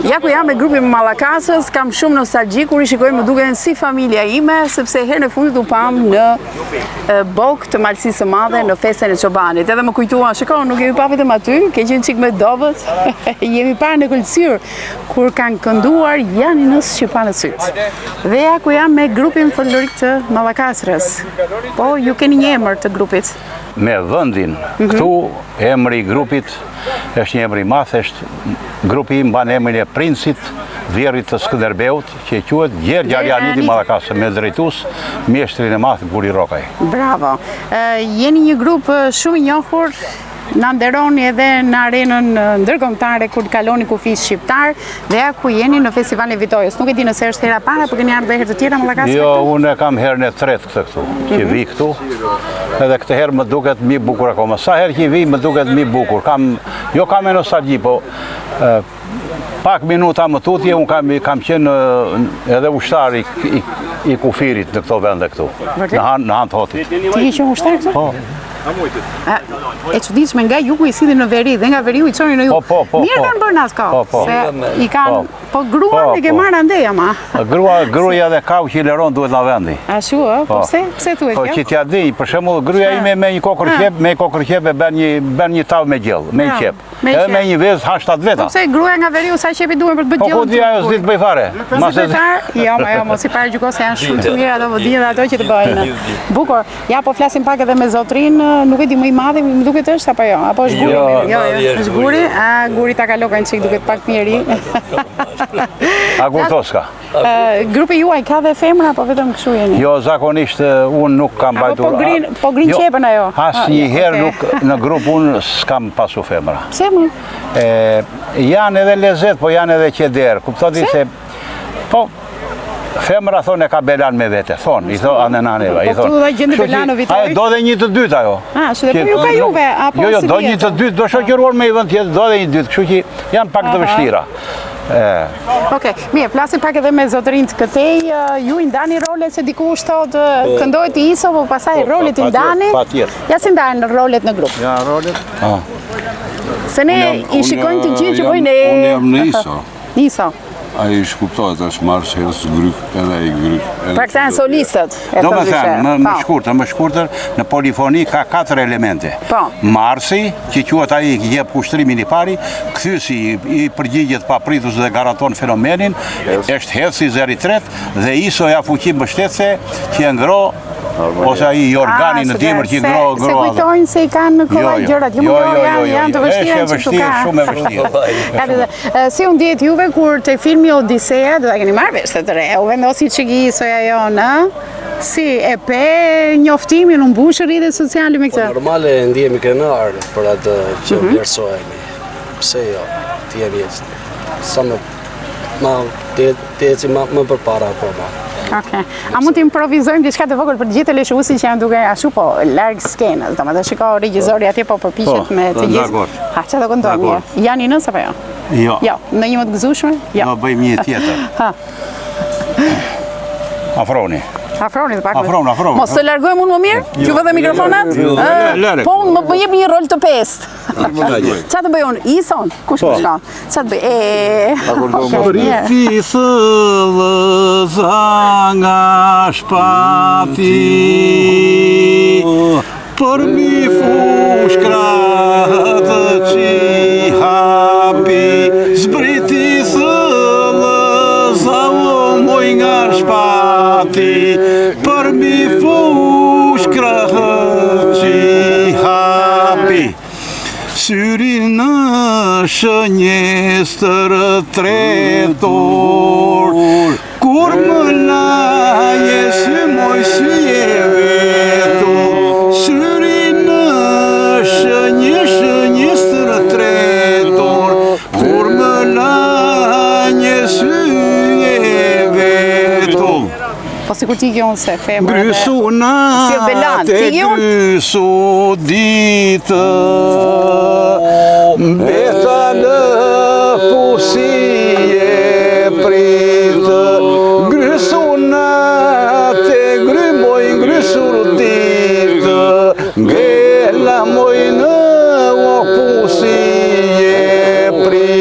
Ja ku jam me grupin Mallakasës, kam shumë nostalgji kur I shikoj më duken si familja ime, sepse herën e fundit u pam në Bok të Malësisë së Madhe në festën e çobanit. Edhe më kujtuan, shiko, nuk jemi pa vetëm aty, ke qenë çik me dobët, jemi parë në kultur kur kanë kënduar Janinës Shqipa në syt. Dhe ja ku jam me grupin folklorik të Mallakasës. Po, ju keni një emër të grupit? Me vëndin, këtu emri I grupit është një emri madh, është grupi im mban emrin e princit Vjerrit të Skënderbeut, që quhet Gjergj Arjaniti Mallakasë, me drejtues mjeshtrin e madh Guri Rokaj. Bravo. Jeni një grup shumë I njohur, na nderoni edhe në arenën ndërkombëtare kur kaloni kufis shqiptar, dhe ja ku jeni në Festivalin e Vitojës. Nuk e di nëse është hera para, apo keni ardhur herë të tjera në Mallakasë? Jo, unë kam herën e tretë këtu, që vi këtu. Edhe këtë herë më duket më bukur akoma. Sa herë që vi më duket më bukur. Kam me nostalgji, po pak minuta më tutje, unë kam qenë edhe ushtar I kufirit në këto vende këtu, në Han të Hotit. Ti je qenë ushtar këtu? Po. E çuditshme nga jugu I sidhin në veri dhe nga veriu I çonin në jug. Mirë kanë bërë atë kohë. Se I kanë, po gruan e ke marrë andej ama. Gruaja dhe kau që I leron duhet na vendi. Ashtu ë, po pse thuhet kjo? Po që t'ja di, për shembull, gruaja ime me një kokër qep, me kokër qep e bën një tavë me gjell, me një qep. Edhe me një vezë ha 7 veta. Po pse gruaja nga veriu sa qepi duhen për të bërë gjell? Po ku di ajo s'di të bëj fare. Jo, mos I parë gjykos se janë shumë të mira ato vodinë dhe ato që të bëjnë. Bukur. Ja po flasim pak edhe me zotrin, nuk e di më I madhi, më duket është apo jo? Apo është Guri? Jo, është Guri. Guri ta ka lokën çik duket pak më I ri. Agur Toska. Grupi juaj ka dhe femra apo vetëm kështu jeni? Jo, zakonisht unë nuk kam mbajtur. Po grin qepën ajo. Asnjëherë nuk në grup unë s'kam pasur femra. Pse më? Janë edhe lezet, po janë edhe qeder. Kuptoni se po femra thonë e ka belan me vete, thonë, I thonë anenaneva, I thonë. Po tu dhe gjendë belan në vitoj? Do dhe një të dytë ajo. Shë dhe po ju ka juve, apo Jo, do një të dytë, do shoqëruar me I vend tjetër, do dhe një dytë, kështu që janë pak të vështira. Okej, mirë, flasim pak edhe me zotërin të këtej, ju I ndani rolet se dikush thotë këndohet I ISO, po pasaj rolet I ndani. Ja si ndajnë rolet në grup? Ja, rolet? Se ne I shikojnë të gjithë që bojnë e... Unë jam në ISO. ISO. A I shkuptohet, është marsh, herës gryk, edhe I gryk. Pra këta janë solistët, e do me thënë, më shkurtër, në polifoni ka 4 elemente. Marsi, që quhet ai që jep kushtrimin I pari, kthyesi I përgjigjet papritus dhe garanton fenomenin, është hedhsi zeri tret, dhe ISO ja fuqi mbështetëse që e ngro ose ai organi në dimër që ngro. Se kujtojnë se I kanë në kollaj gjërat, janë të vështira që tu ka. Shumë e vështirë. Si u ndjet juve kur te filmi Odiseja, do ta keni marrë vesh të re, u vendosi çiki ISO-ja jonë, si e pe njoftimin, u mbush rrjetet sociale me këtë? Normale ndihemi krenar për atë që vlerësohemi. Pse jo? Ti jeni sa më përpara akoma. Okej. A mund të improvizojmë diçka të vogël për të gjithë teleshohuesit që janë duke ashtu po larg skenës, domethënë shiko regjizori atje po përpiqet me të gjithë. Ha, çfarë do këndojmë? Janinës apo jo? Jo. Jo, në një më të gëzueshme? Jo. Do bëjmë një tjetër. Ha. Afroni. Afroni të pak. Afroni. Mos të largojmë unë më mirë? Ju vë dhe mikrofonat? Po unë më jep një rol të pestë. Qa të bëj unë? Ison? Kush më shka? Qa të bëj? Rifisë lëza nga shpati, për mi fushkratë që hapi, zbritisë lëza moj nga shpati, për mi fushkratë që hapi. Syri në shënjes të rëtretor, kur më laje sy moj sy e veto. Syri në shënjes të rëtretor, kur më laje sy e veto. Po sikur ti gjonë se femër dhe... Grysu natë e grysu ditë, mbeta në pusi e pritë. Grysu natë e grymoj grysur ditë, Ngela mojnë o pusi je pri